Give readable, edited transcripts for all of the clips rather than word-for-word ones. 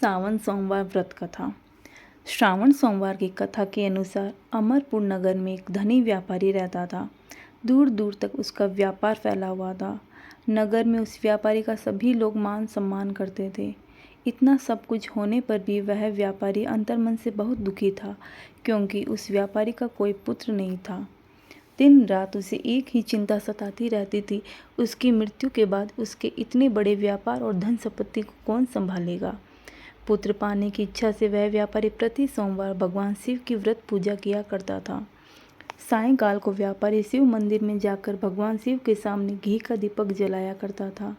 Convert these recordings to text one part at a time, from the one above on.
सावन सोमवार व्रत कथा। श्रावण सोमवार की कथा के अनुसार अमरपुर नगर में एक धनी व्यापारी रहता था। दूर दूर तक उसका व्यापार फैला हुआ था। नगर में उस व्यापारी का सभी लोग मान सम्मान करते थे। इतना सब कुछ होने पर भी वह व्यापारी अंतर्मन से बहुत दुखी था, क्योंकि उस व्यापारी का कोई पुत्र नहीं था। दिन रात उसे एक ही चिंता सताती रहती थी, उसकी मृत्यु के बाद उसके इतने बड़े व्यापार और धन संपत्ति को कौन संभालेगा। पुत्र पाने की इच्छा से वह व्यापारी प्रति सोमवार भगवान शिव की व्रत पूजा किया करता था। सायंकाल को व्यापारी शिव मंदिर में जाकर भगवान शिव के सामने घी का दीपक जलाया करता था।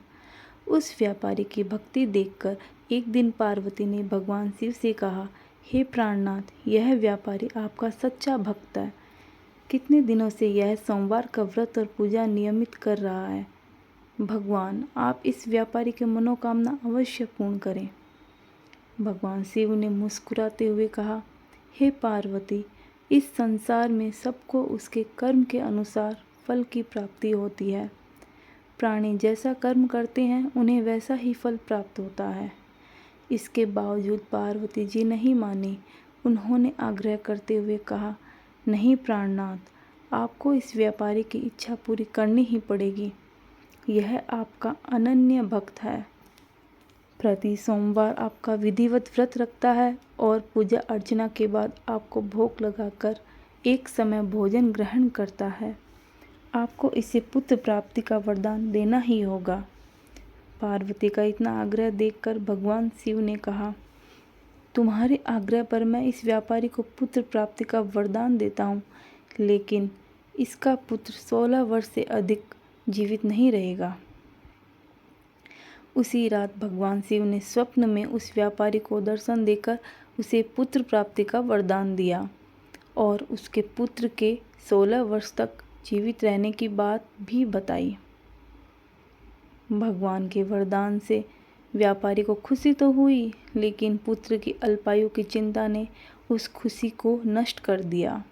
उस व्यापारी की भक्ति देखकर एक दिन पार्वती ने भगवान शिव से कहा, हे प्राणनाथ, यह व्यापारी आपका सच्चा भक्त है। कितने दिनों से यह सोमवार का व्रत और पूजा नियमित कर रहा है। भगवान, आप इस व्यापारी की मनोकामना अवश्य पूर्ण करें। भगवान शिव ने मुस्कुराते हुए कहा, हे पार्वती, इस संसार में सबको उसके कर्म के अनुसार फल की प्राप्ति होती है। प्राणी जैसा कर्म करते हैं उन्हें वैसा ही फल प्राप्त होता है। इसके बावजूद पार्वती जी नहीं मानी। उन्होंने आग्रह करते हुए कहा, नहीं प्राणनाथ, आपको इस व्यापारी की इच्छा पूरी करनी ही पड़ेगी। यह आपका अनन्य भक्त है। प्रति सोमवार आपका विधिवत व्रत रखता है और पूजा अर्चना के बाद आपको भोग लगाकर एक समय भोजन ग्रहण करता है। आपको इसे पुत्र प्राप्ति का वरदान देना ही होगा। पार्वती का इतना आग्रह देखकर भगवान शिव ने कहा, तुम्हारे आग्रह पर मैं इस व्यापारी को पुत्र प्राप्ति का वरदान देता हूँ, लेकिन इसका पुत्र 16 वर्ष से अधिक जीवित नहीं रहेगा। उसी रात भगवान शिव ने स्वप्न में उस व्यापारी को दर्शन देकर उसे पुत्र प्राप्ति का वरदान दिया और उसके पुत्र के 16 वर्ष तक जीवित रहने की बात भी बताई। भगवान के वरदान से व्यापारी को खुशी तो हुई, लेकिन पुत्र की अल्पायु की चिंता ने उस खुशी को नष्ट कर दिया।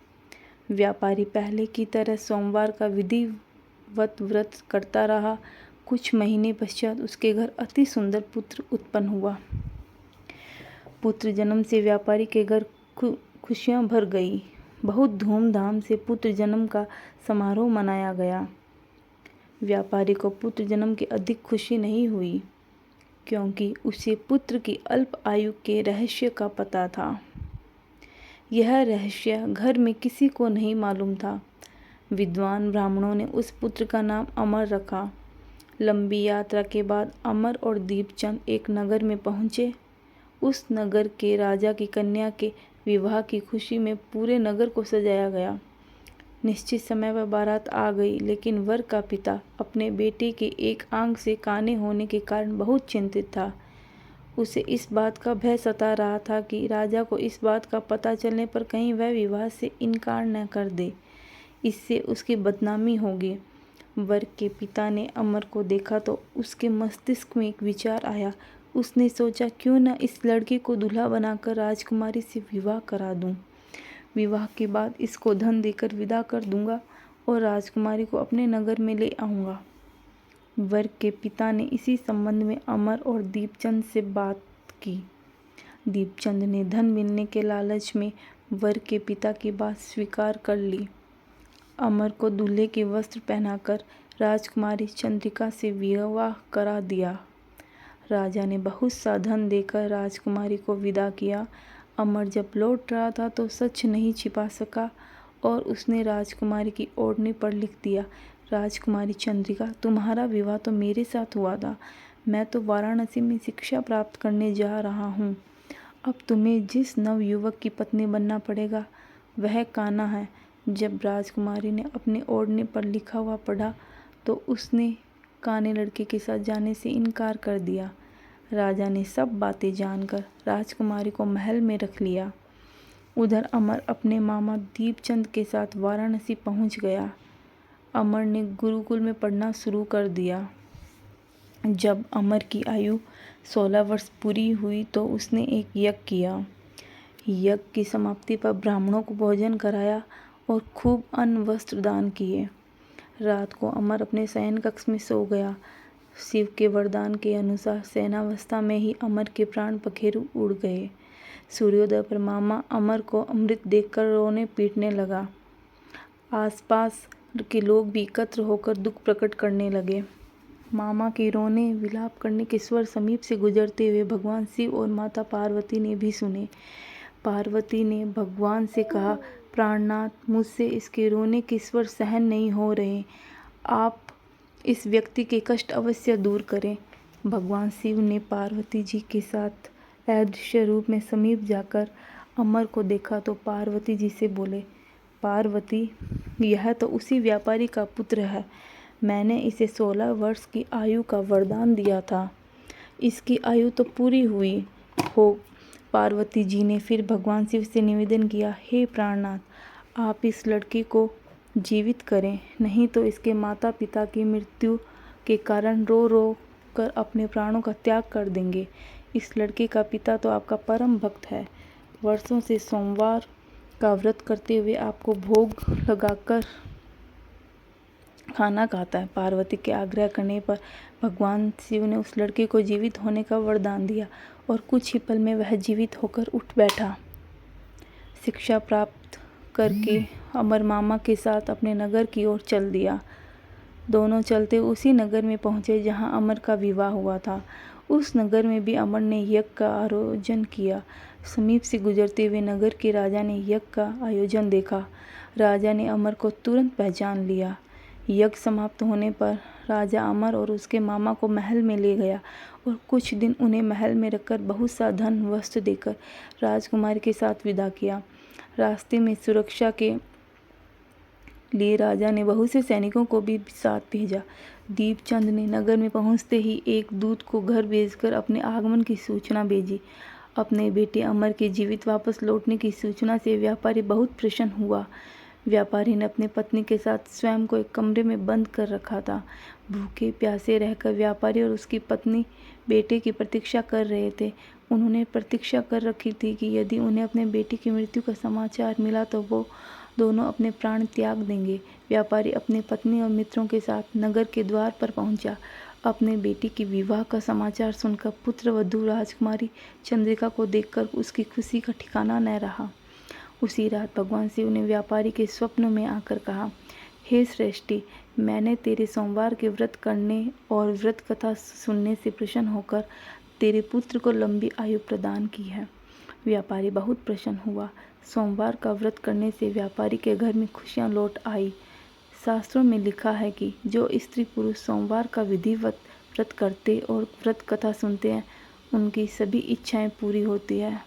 व्यापारी पहले की तरह सोमवार का विधिवत व्रत करता रहा। कुछ महीने पश्चात उसके घर अति सुंदर पुत्र उत्पन्न हुआ। पुत्र जन्म से व्यापारी के घर खुशियां भर गई। बहुत धूमधाम से पुत्र जन्म का समारोह मनाया गया। व्यापारी को पुत्र जन्म की अधिक खुशी नहीं हुई, क्योंकि उसे पुत्र की अल्प आयु के रहस्य का पता था। यह रहस्य घर में किसी को नहीं मालूम था। विद्वान ब्राह्मणों ने उस पुत्र का नाम अमर रखा। लंबी यात्रा के बाद अमर और दीपचंद एक नगर में पहुँचे। उस नगर के राजा की कन्या के विवाह की खुशी में पूरे नगर को सजाया गया। निश्चित समय पर बारात आ गई, लेकिन वर का पिता अपने बेटे के एक आंख से काने होने के कारण बहुत चिंतित था। उसे इस बात का भय सता रहा था कि राजा को इस बात का पता चलने पर कहीं वह विवाह से इनकार न कर दे, इससे उसकी बदनामी होगी। वर के पिता ने अमर को देखा तो उसके मस्तिष्क में एक विचार आया। उसने सोचा, क्यों न इस लड़के को दूल्हा बनाकर राजकुमारी से विवाह करा दूं। विवाह के बाद इसको धन देकर विदा कर दूंगा और राजकुमारी को अपने नगर में ले आऊंगा। वर के पिता ने इसी संबंध में अमर और दीपचंद से बात की। दीपचंद ने धन मिलने के लालच में वर के पिता की बात स्वीकार कर ली। अमर को दूल्हे के वस्त्र पहनाकर राजकुमारी चंद्रिका से विवाह करा दिया। राजा ने बहुत सा धन देकर राजकुमारी को विदा किया। अमर जब लौट रहा था तो सच नहीं छिपा सका और उसने राजकुमारी की ओढ़नी पर लिख दिया, राजकुमारी चंद्रिका, तुम्हारा विवाह तो मेरे साथ हुआ था। मैं तो वाराणसी में शिक्षा प्राप्त करने जा रहा हूँ। अब तुम्हें जिस नवयुवक की पत्नी बनना पड़ेगा वह कान्हा है। जब राजकुमारी ने अपने ओढ़ने पर लिखा हुआ पढ़ा तो उसने काने लड़के के साथ जाने से इनकार कर दिया। राजा ने सब बातें जानकर राजकुमारी को महल में रख लिया। उधर अमर अपने मामा दीपचंद के साथ वाराणसी पहुंच गया। अमर ने गुरुकुल में पढ़ना शुरू कर दिया। जब अमर की आयु 16 वर्ष पूरी हुई तो उसने एक यज्ञ किया। यज्ञ की समाप्ति पर ब्राह्मणों को भोजन कराया और खूब अन्न वस्त्र दान किए। रात को अमर अपने शयन कक्ष में सो गया। शिव के वरदान के अनुसार सेनावस्था में ही अमर के प्राण पखेरु उड़ गए। सूर्योदय पर मामा अमर को अमृत देखकर रोने पीटने लगा। आसपास के लोग भी एकत्र होकर दुख प्रकट करने लगे। मामा के रोने विलाप करने के स्वर समीप से गुजरते हुए भगवान शिव और माता पार्वती ने भी सुने। पार्वती ने भगवान से कहा, प्राणनाथ, मुझसे इसके रोने के स्वर सहन नहीं हो रहे, आप इस व्यक्ति के कष्ट अवश्य दूर करें। भगवान शिव ने पार्वती जी के साथ अदृश्य रूप में समीप जाकर अमर को देखा तो पार्वती जी से बोले, पार्वती, यह तो उसी व्यापारी का पुत्र है। मैंने इसे 16 वर्ष की आयु का वरदान दिया था। इसकी आयु तो पूरी हुई हो। पार्वती जी ने फिर भगवान शिव से निवेदन किया, हे प्राणनाथ, आप इस लड़के को जीवित करें, नहीं तो इसके माता पिता की मृत्यु के कारण रो रो कर अपने प्राणों का त्याग कर देंगे। इस लड़के का पिता तो आपका परम भक्त है, वर्षों से सोमवार का व्रत करते हुए आपको भोग लगाकर खाना खाता है। पार्वती के आग्रह करने पर भगवान शिव ने उस लड़के को जीवित होने का वरदान दिया और कुछ ही पल में वह जीवित होकर उठ बैठा। शिक्षा प्राप्त करके अमर मामा के साथ अपने नगर की ओर चल दिया। दोनों चलते उसी नगर में पहुंचे जहां अमर का विवाह हुआ था। उस नगर में भी अमर ने यज्ञ का आयोजन किया। समीप से गुजरते हुए नगर के राजा ने यज्ञ का आयोजन देखा। राजा ने अमर को तुरंत पहचान लिया। यज्ञ समाप्त होने पर राजा अमर और उसके मामा को महल में ले गया और कुछ दिन उन्हें महल में रखकर बहुत सा धन वस्त्र देकर राजकुमारी के साथ विदा किया। रास्ते में सुरक्षा के लिए राजा ने बहुत से सैनिकों को भी साथ भेजा। दीपचंद ने नगर में पहुंचते ही एक दूत को घर भेजकर अपने आगमन की सूचना भेजी। अपने बेटे अमर के जीवित वापस लौटने की सूचना से व्यापारी बहुत प्रसन्न हुआ। व्यापारी ने अपनी पत्नी के साथ स्वयं को एक कमरे में बंद कर रखा था। भूखे प्यासे रहकर व्यापारी और उसकी पत्नी बेटे की प्रतीक्षा कर रहे थे। उन्होंने प्रतीक्षा कर रखी थी कि यदि उन्हें अपने बेटे की मृत्यु का समाचार मिला तो वो दोनों अपने प्राण त्याग देंगे। व्यापारी अपनी पत्नी और मित्रों के साथ नगर के द्वार पर पहुंचा। अपने बेटी की विवाह का समाचार सुनकर पुत्रवधू राजकुमारी चंद्रिका को देखकर उसकी खुशी का ठिकाना न रहा। उसी रात भगवान शिव ने व्यापारी के स्वप्न में आकर कहा, हे श्रेष्ठी, मैंने तेरे सोमवार के व्रत करने और व्रत कथा सुनने से प्रसन्न होकर तेरे पुत्र को लंबी आयु प्रदान की है। व्यापारी बहुत प्रसन्न हुआ। सोमवार का व्रत करने से व्यापारी के घर में खुशियां लौट आई। शास्त्रों में लिखा है कि जो स्त्री पुरुष सोमवार का विधिवत व्रत करते और व्रत कथा सुनते हैं, उनकी सभी इच्छाएं पूरी होती है।